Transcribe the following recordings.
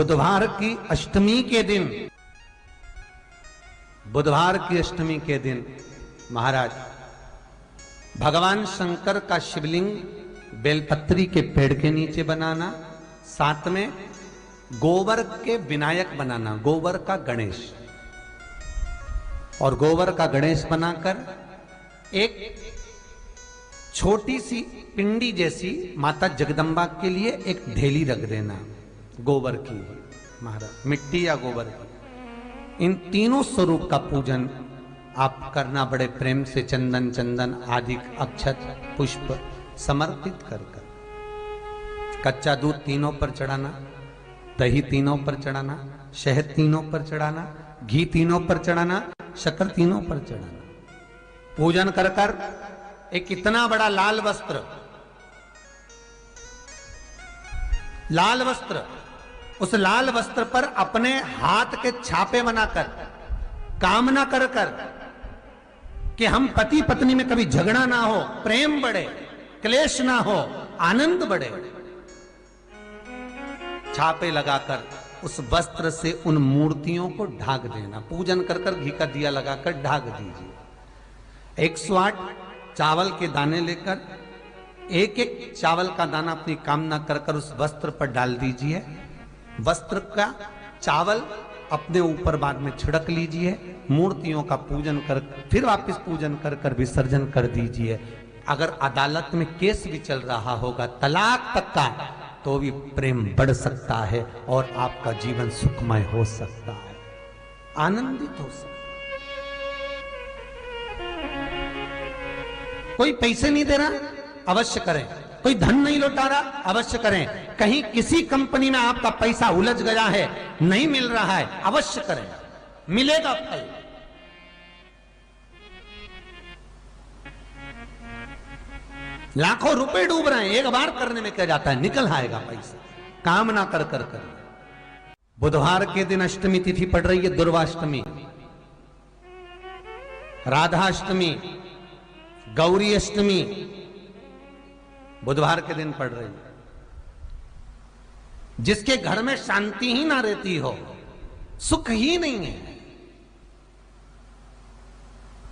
बुधवार की अष्टमी के दिन, बुधवार की अष्टमी के दिन महाराज भगवान शंकर का शिवलिंग बेलपत्री के पेड़ के नीचे बनाना, साथ में गोबर के विनायक बनाना, गोबर का गणेश, और गोबर का गणेश बनाकर एक छोटी सी पिंडी जैसी माता जगदम्बा के लिए एक ढेली रख देना गोबर की, महाराज मिट्टी या गोबर की। इन तीनों स्वरूप का पूजन आप करना बड़े प्रेम से, चंदन चंदन आदि अक्षत पुष्प समर्पित कर कर। कच्चा दूध तीनों पर चढ़ाना, दही तीनों पर चढ़ाना, शहद तीनों पर चढ़ाना, घी तीनों पर चढ़ाना, शक्कर तीनों पर चढ़ाना। पूजन कर कर एक इतना बड़ा लाल वस्त्र, लाल वस्त्र, उस लाल वस्त्र पर अपने हाथ के छापे बनाकर कामना कर कर कि हम पति पत्नी में कभी झगड़ा ना हो, प्रेम बढ़े, क्लेश ना हो, आनंद बढ़े, छापे लगाकर उस वस्त्र से उन मूर्तियों को ढाक देना। पूजन कर कर घी का दिया लगाकर ढाक दीजिए। 108 चावल के दाने लेकर एक एक चावल का दाना अपनी कामना कर कर उस वस्त्र पर डाल दीजिए। वस्त्र का चावल अपने ऊपर बाद में छिड़क लीजिए। मूर्तियों का पूजन कर फिर वापस पूजन कर कर विसर्जन कर दीजिए। अगर अदालत में केस भी चल रहा होगा तलाक तक का, तो भी प्रेम बढ़ सकता है और आपका जीवन सुखमय हो सकता है, आनंदित हो सकता है। कोई पैसे नहीं दे रहा, अवश्य करें। कोई धन नहीं लौटा रहा, अवश्य करें। कहीं किसी कंपनी में आपका पैसा उलझ गया है, नहीं मिल रहा है, अवश्य करें, मिलेगा फल। लाखों रुपए डूब रहे हैं, एक बार करने में क्या जाता है, निकल आएगा पैसा। कामना कर कर कर। बुधवार के दिन अष्टमी तिथि पड़ रही है, दुर्वाष्टमी, राधाष्टमी, गौरी अष्टमी बुधवार के दिन पड़ रही है। जिसके घर में शांति ही ना रहती हो, सुख ही नहीं है,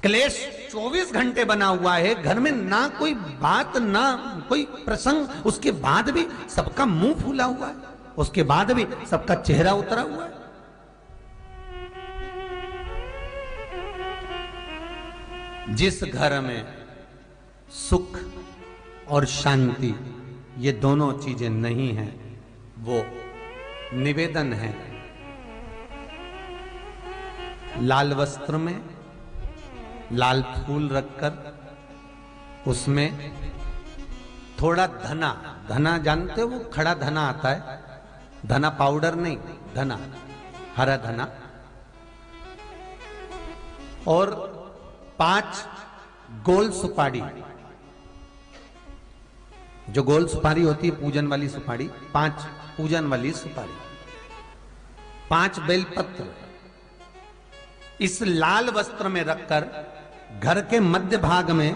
क्लेश 24 घंटे बना हुआ है घर में, ना कोई बात ना कोई प्रसंग, उसके बाद भी सबका मुंह फूला हुआ है, उसके बाद भी सबका चेहरा उतरा हुआ है। जिस घर में सुख और शांति ये दोनों चीजें नहीं हैं, वो निवेदन है लाल वस्त्र में लाल फूल रखकर उसमें थोड़ा धना, धना जानते हो, वो खड़ा धना आता है, धना पाउडर नहीं, धना, हरा धना, और 5 गोल सुपारी, जो गोल सुपारी होती है पूजन वाली सुपारी, 5 पूजन वाली सुपारी, 5 बेलपत्र इस लाल वस्त्र में रखकर घर के मध्य भाग में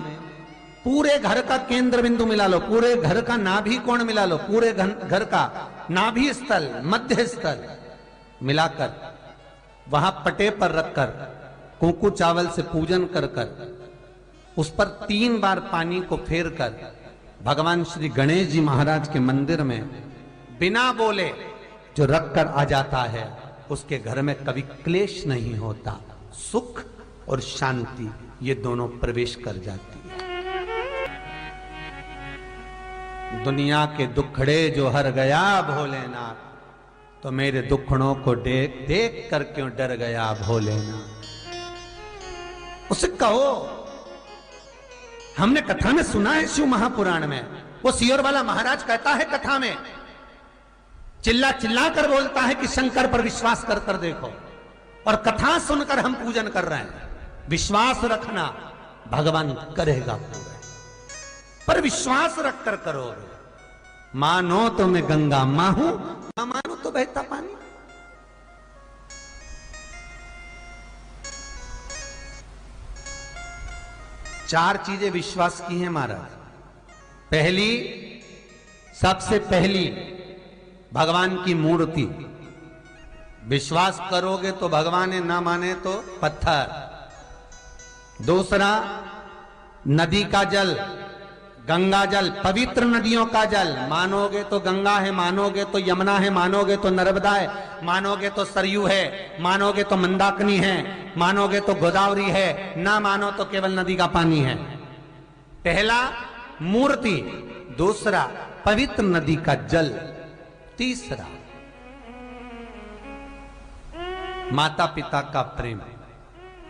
पूरे घर का केंद्र बिंदु मिला लो, पूरे घर का नाभि कोण मिला लो, पूरे घर का नाभि स्थल, मध्य स्थल मिलाकर वहां पटे पर रखकर कुंकू चावल से पूजन कर कर उस पर 3 बार पानी को फेर कर भगवान श्री गणेश जी महाराज के मंदिर में बिना बोले जो रखकर आ जाता है, उसके घर में कभी क्लेश नहीं होता, सुख और शांति ये दोनों प्रवेश कर जाती है। दुनिया के दुखड़े जो हर गया भोलेनाथ, तो मेरे दुखड़ों को देख देख कर क्यों डर गया भोलेनाथ। उसे कहो, हमने कथा में सुना है, शिव महापुराण में वो सियोर वाला महाराज कहता है कथा में, चिल्ला चिल्ला कर बोलता है कि शंकर पर विश्वास कर कर देखो, और कथा सुनकर हम पूजन कर रहे हैं। विश्वास रखना, भगवान करेगा पूरा, पर विश्वास रख कर करो। मानो तो मैं गंगा मां हूं, ना मानो तो बहता पानी। चार चीजें विश्वास की हैं महाराज। पहली, सबसे पहली भगवान की मूर्ति, विश्वास करोगे तो भगवान है, ना माने तो पत्थर। दूसरा, नदी का जल, गंगा जल, पवित्र नदियों का जल, मानोगे तो गंगा है, मानोगे तो यमुना है, मानोगे तो नर्मदा है, मानोगे तो सरयू है, मानोगे तो मंदाकिनी है, मानोगे तो गोदावरी है, ना मानो तो केवल नदी का पानी है। पहला मूर्ति, दूसरा पवित्र नदी का जल, तीसरा माता पिता का प्रेम।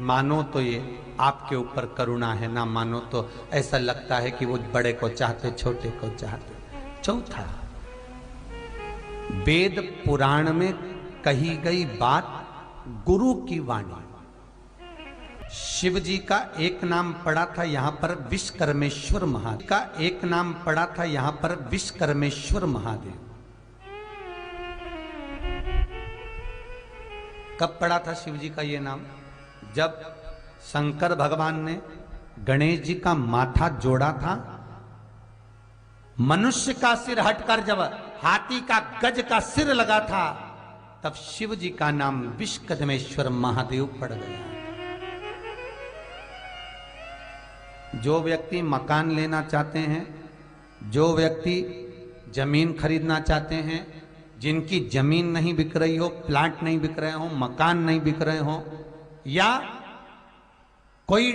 मानो तो ये आपके ऊपर करुणा है, ना मानो तो ऐसा लगता है कि वो बड़े को चाहते, छोटे को चाहते। चौथा, वेद पुराण में कही गई बात गुरु की वाणी। शिव जी का एक नाम पड़ा था यहां पर विश्वकर्मेश्वर महादेव का एक नाम पड़ा था यहां पर विश्वकर्मेश्वर महादेव। कब पड़ा था शिव जी का ये नाम? जब शंकर भगवान ने गणेश जी का माथा जोड़ा था, मनुष्य का सिर हटकर जब हाथी का गज का सिर लगा था, तब शिव जी का नाम विश्वकर्मेश्वर महादेव पड़ गया। जो व्यक्ति मकान लेना चाहते हैं, जो व्यक्ति जमीन खरीदना चाहते हैं, जिनकी जमीन नहीं बिक रही हो, प्लाट नहीं बिक रहे हो, मकान नहीं बिक रहे हो, या कोई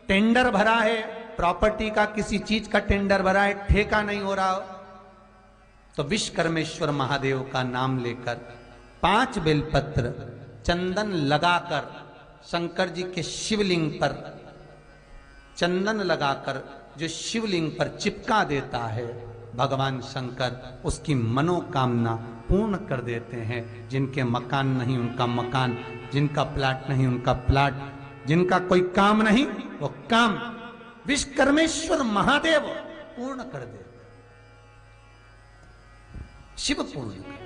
टेंडर भरा है, प्रॉपर्टी का किसी चीज का टेंडर भरा है, ठेका नहीं हो रहा हो, तो विश्वकर्मेश्वर महादेव का नाम लेकर 5 बेलपत्र चंदन लगाकर शंकर जी के शिवलिंग पर चंदन लगाकर जो शिवलिंग पर चिपका देता है, भगवान शंकर उसकी मनोकामना पूर्ण कर देते हैं। जिनके मकान नहीं उनका मकान, जिनका प्लाट नहीं उनका प्लाट, जिनका कोई काम नहीं वो काम विश्वकर्मेश्वर महादेव पूर्ण कर देते, शिव पूर्ण कर।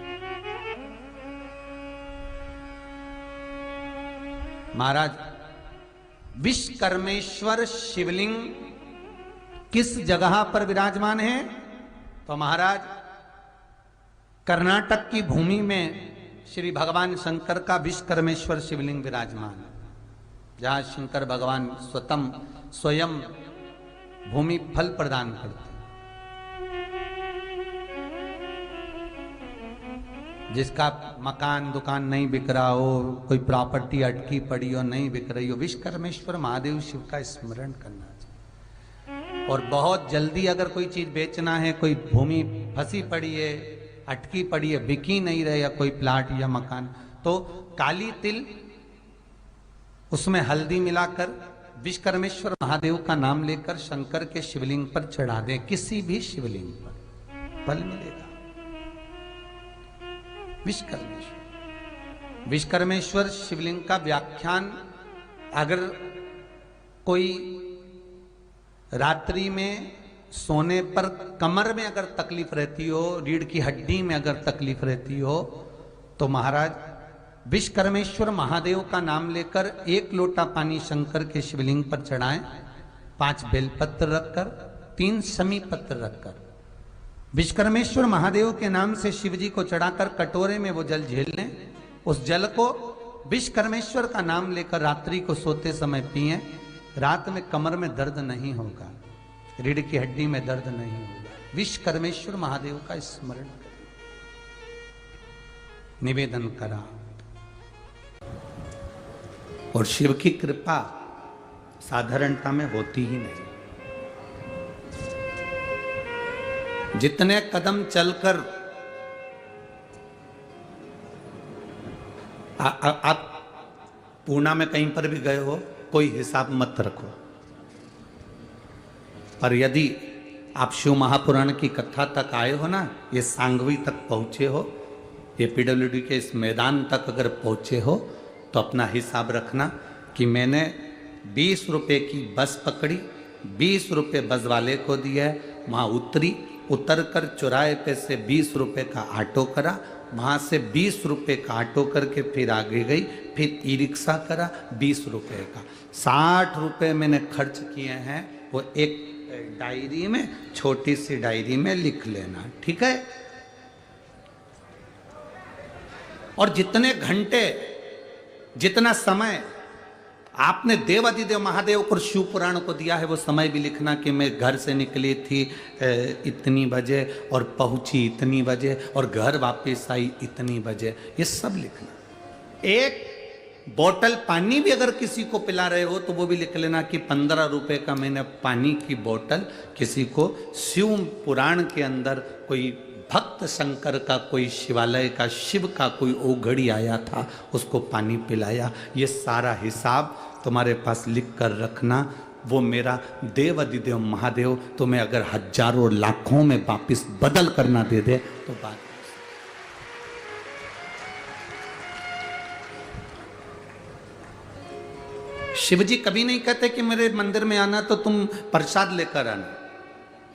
महाराज, विश्वकर्मेश्वर शिवलिंग किस जगह पर विराजमान है? तो महाराज, कर्नाटक की भूमि में श्री भगवान शंकर का विश्वकर्मेश्वर शिवलिंग विराजमान है, जहां शंकर भगवान स्वयं भूमि फल प्रदान करते हैं। जिसका मकान दुकान नहीं बिक रहा हो, कोई प्रॉपर्टी अटकी पड़ी हो, नहीं बिक रही हो, विश्वकर्मेश्वर महादेव शिव का स्मरण करना चाहिए। और बहुत जल्दी अगर कोई चीज बेचना है, कोई भूमि फंसी पड़ी है, अटकी पड़ी है, बिकी नहीं रहे, या कोई प्लाट या मकान, तो काली तिल उसमें हल्दी मिलाकर विश्वकर्मेश्वर महादेव का नाम लेकर शंकर के शिवलिंग पर चढ़ा दें, किसी भी शिवलिंग पर फल मिलेगा। विश्वकर्मेश्वर शिवलिंग का व्याख्यान, अगर कोई रात्रि में सोने पर कमर में अगर तकलीफ रहती हो, रीढ़ की हड्डी में अगर तकलीफ रहती हो, तो महाराज विश्वकर्मेश्वर महादेव का नाम लेकर 1 लोटा पानी शंकर के शिवलिंग पर चढ़ाएं, 5 बेलपत्र रखकर, 3 शमी पत्र रखकर, विश्वकर्मेश्वर महादेव के नाम से शिव जी को चढ़ाकर कटोरे में वो जल झेल लें। उस जल को विश्वकर्मेश्वर का नाम लेकर रात्रि को सोते समय पिएं। रात में कमर में दर्द नहीं होगा, रीढ़ की हड्डी में दर्द नहीं होगा। विश्वकर्मेश्वर महादेव का स्मरण करें, निवेदन करा। और शिव की कृपा साधारणता में होती ही नहीं। जितने कदम चलकर आप पूना में कहीं पर भी गए हो, कोई हिसाब मत रखो, पर यदि आप शिव महापुराण की कथा तक आए हो ना, ये सांगवी तक पहुंचे हो, ये पीडब्ल्यूडी के इस मैदान तक अगर पहुंचे हो, तो अपना हिसाब रखना कि मैंने 20 रुपए की बस पकड़ी, 20 रुपए बस वाले को दिया है, वहाँ उतरकर चौराहे पे से 20 रुपए का ऑटो करा, वहाँ से 20 रुपए का ऑटो करके फिर आगे गई, फिर ई रिक्शा करा 20 रुपए का, 60 रुपए मैंने खर्च किए हैं। वो एक डायरी में, छोटी सी डायरी में लिख लेना, ठीक है। और जितने घंटे, जितना समय आपने देवादिदेव महादेव को शिव पुराण को दिया है, वो समय भी लिखना कि मैं घर से निकली थी इतनी बजे और पहुंची इतनी बजे और घर वापस आई इतनी बजे, ये सब लिखना। एक बोतल पानी भी अगर किसी को पिला रहे हो तो वो भी लिख लेना कि 15 रुपए का मैंने पानी की बोतल किसी को शिव पुराण के अंदर कोई भक्त शंकर का, कोई शिवालय का, शिव का कोई ओघड़ी आया था, उसको पानी पिलाया। ये सारा हिसाब तुम्हारे पास लिख कर रखना। वो मेरा देव अधिदेव महादेव तुम्हें अगर हजारों लाखों में वापिस बदल करना दे दे तो बात। शिवजी कभी नहीं कहते कि मेरे मंदिर में आना तो तुम प्रसाद लेकर आना।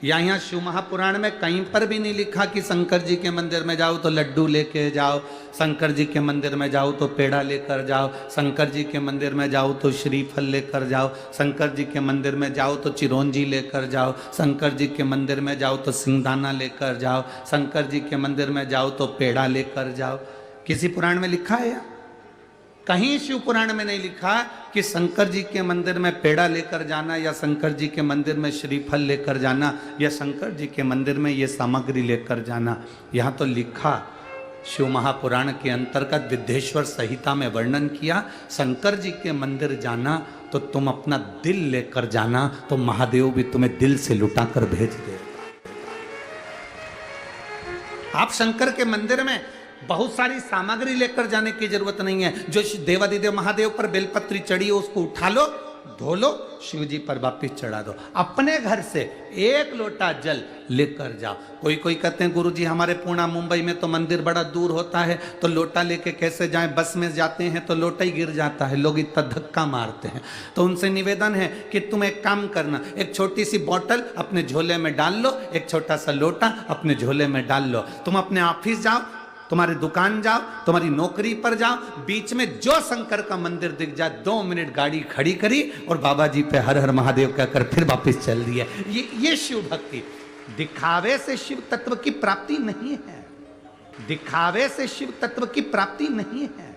यहाँ शिव महापुराण में कहीं पर भी नहीं लिखा कि शंकर जी के मंदिर में जाओ तो लड्डू लेके जाओ, शंकर जी के मंदिर में जाओ तो पेड़ा लेकर जाओ, शंकर जी के मंदिर में जाओ तो श्रीफल लेकर जाओ, शंकर जी के मंदिर में जाओ तो चिरौंजी लेकर जाओ, शंकर जी के मंदिर में जाओ तो सिंगदाना लेकर जाओ, शंकर जी के मंदिर में जाओ तो पेड़ा लेकर जाओ। किसी पुराण में लिखा है? कहीं शिव पुराण में नहीं लिखा कि शंकर जी के मंदिर में पेड़ा लेकर जाना या शंकर जी के मंदिर में श्रीफल लेकर जाना या शंकर जी के मंदिर में ये सामग्री लेकर जाना। यहाँ तो लिखा शिव महापुराण के अंतर्गत विद्येश्वर संहिता में वर्णन किया, शंकर जी के मंदिर जाना तो तुम अपना दिल लेकर जाना, तो महादेव भी तुम्हें दिल से लुटा कर भेज दे। आप शंकर के मंदिर में बहुत सारी सामग्री लेकर जाने की जरूरत नहीं है। जो देवादिदेव महादेव पर बेलपत्री चढ़ी हो उसको उठा लो, धो लो, शिव जी पर वापिस चढ़ा दो। अपने घर से एक लोटा जल लेकर जाओ। कोई कोई कहते हैं गुरुजी हमारे पुणे मुंबई में तो मंदिर बड़ा दूर होता है तो लोटा लेके कैसे जाएं, बस में जाते हैं तो लोटा ही गिर जाता है, लोग इतना धक्का मारते हैं। तो उनसे निवेदन है कि तुम एक काम करना, एक छोटी सी बोतल अपने झोले में डाल लो, एक छोटा सा लोटा अपने झोले में डाल लो। तुम अपने ऑफिस जाओ, तुम्हारी दुकान जाओ, तुम्हारी नौकरी पर जाओ, बीच में जो शंकर का मंदिर दिख जाए 2 मिनट गाड़ी खड़ी करी और बाबा जी पे हर हर महादेव कहकर फिर वापस चल दिए। ये शिव भक्ति। दिखावे से शिव तत्व की प्राप्ति नहीं है, दिखावे से शिव तत्व की प्राप्ति नहीं है।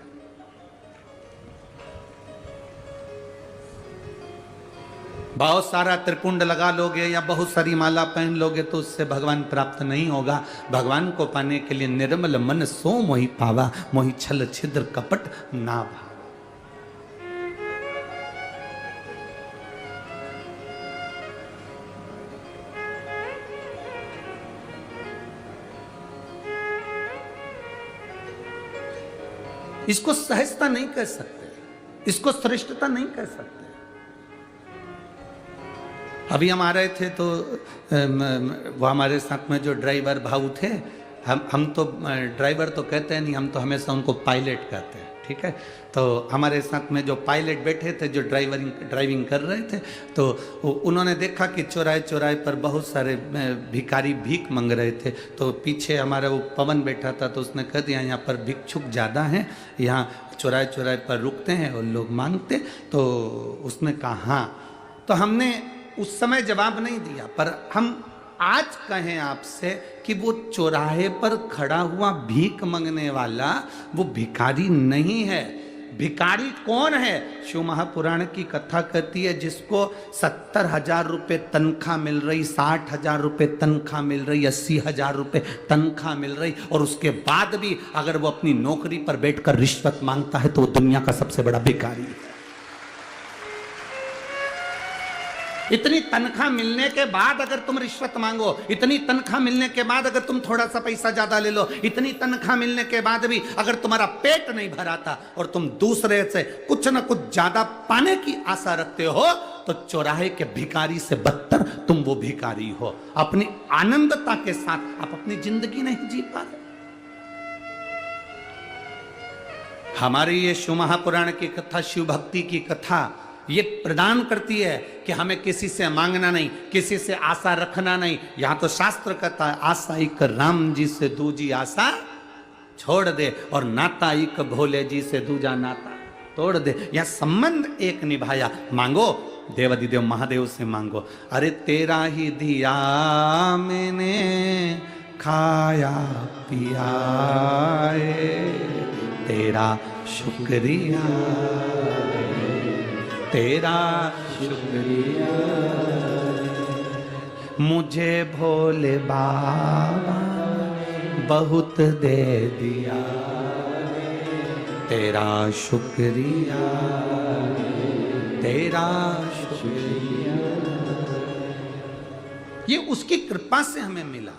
बहुत सारा त्रिपुंड लगा लोगे या बहुत सारी माला पहन लोगे तो उससे भगवान प्राप्त नहीं होगा। भगवान को पाने के लिए निर्मल मन सो मोहि पावा, मोहि छल छिद्र कपट ना भावा। इसको सहजता नहीं कह सकते, इसको श्रेष्ठता नहीं कह सकते। अभी हम आ रहे थे तो वो हमारे साथ में जो ड्राइवर भाऊ थे, हम तो ड्राइवर तो कहते हैं नहीं, हम तो हमेशा उनको पायलट कहते हैं, ठीक है। तो हमारे साथ में जो पायलट बैठे थे जो ड्राइविंग कर रहे थे, तो उन्होंने देखा कि चौराहे चौराहे पर बहुत सारे भिखारी भीख मांग रहे थे। तो पीछे हमारा वो पवन बैठा था तो उसने कह दिया यहाँ पर भिक्षुक ज़्यादा हैं, यहाँ चौराहे चौराहे पर रुकते हैं और लोग मांगते। तो उसने कहा हाँ। तो हमने उस समय जवाब नहीं दिया, पर हम आज कहें आपसे कि वो चौराहे पर खड़ा हुआ भीख मांगने वाला वो भिखारी नहीं है। भिखारी कौन है? शिव महापुराण की कथा कहती है जिसको 70,000 रुपये तनख्वाह मिल रही, 60,000 रुपये तनख्वाह मिल रही, 80,000 रुपये तनख्वाह मिल रही, और उसके बाद भी अगर वो अपनी नौकरी पर बैठकर रिश्वत मांगता है तो वो दुनिया का सबसे बड़ा भिखारी है। इतनी तनख्वाह मिलने के बाद अगर तुम रिश्वत मांगो, इतनी तनख्वाह मिलने के बाद अगर तुम थोड़ा सा पैसा ज्यादा ले लो, इतनी तनख्वाह मिलने के बाद भी अगर तुम्हारा पेट नहीं भराता और तुम दूसरे से कुछ न कुछ ज्यादा पाने की आशा रखते हो तो चौराहे के भिखारी से बदतर तुम वो भिखारी हो। अपनी आनंदता के साथ आप अपनी जिंदगी नहीं जी पा रहे। हमारी ये शिव महापुराण की कथा, शिव भक्ति की कथा ये प्रदान करती है कि हमें किसी से मांगना नहीं, किसी से आशा रखना नहीं। यहां तो शास्त्र कहता है आशा एक राम जी से दूजी आशा छोड़ दे और नाता एक भोले जी से दूजा नाता तोड़ दे। यह संबंध एक निभाया, मांगो देवादिदेव महादेव से मांगो। अरे तेरा ही दिया मैंने खाया पिया तेरा शुक्रिया, तेरा शुक्रिया। मुझे भोले बाबा बहुत दे दिया, तेरा शुक्रिया, तेरा शुक्रिया। ये उसकी कृपा से हमें मिला।